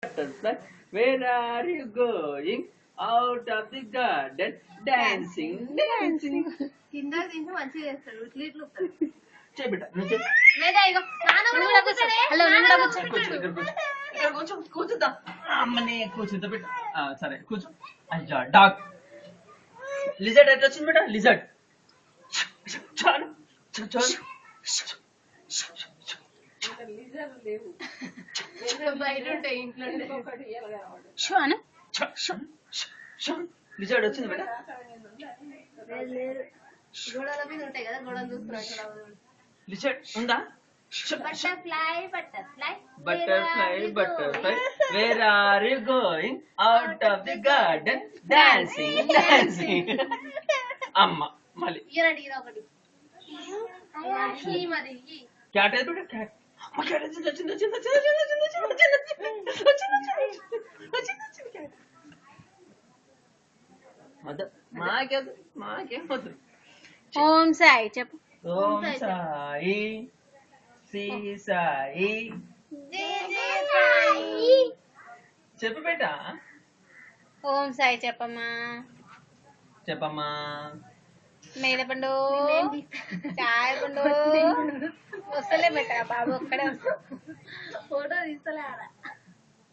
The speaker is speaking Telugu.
butterfly, where are you going? Out of the garden, dancing, dancing. కింద తింటే మంచిగా చేస్తాడు ఇట్లా ఇట్లా ఊపుతాడు. చెయ్ బిడ్డ, నువ్వు చెయ్. లేదా ఇగో నాన్న కూడా ఊపుతాడే. హలో నాన్న నిండా కూడా కూర్చో, ఊపుతాడు. ఇక్కడ కూర్చో. ఇక్కడ కూర్చో, కూర్చుందా. అమ్మని కూర్చుందా బిడ్డ. సరే కూర్చో. అయ్యా డాగ్. లిజర్డ్ ఎట్లా వచ్చింది బిడ్డ? లిజర్డ్. చాలు చాలు. బయట ఉంటాయి ఇంట్లో షూ అను లిజర్డ్ వచ్చింది బిడ్డ. గోడల మీద ఉంటాయి కదా గోడలు చూస్తున్నాడు. లిజర్డ్ ఉందా? Butterfly butterfly Butterfly, butterfly, where are you going? Out of the garden, dancing, dancing. అమ్మ మళ్ళీ ఇయరండి ఇది ఒకటి ఈ మరి ఈ క్యాట్ అయితే బిడ్డ క్యాట్. అమ్మ క్యాట్ వచ్చింది వచ్చింది వచ్చింది వచ్చింది వచ్చింది వచ్చింది వచ్చింది వచ్చింది వచ్చింది వచ్చింది క్యాట్. వద్దు మాకేం వద్దు. ఓం సాయి చెప్పు. ఓం సాయి శ్రీ సాయి జయ జయ సాయి చెప్పు బేట. ఓం సాయి చెప్పమ్మా. చెప్పమ్మా. మీద పండు చాయ పండు వస్తలే బెట్ట బాబు ఒక్కడే వస్తా. ఫోటో తీస్తలే ఆడ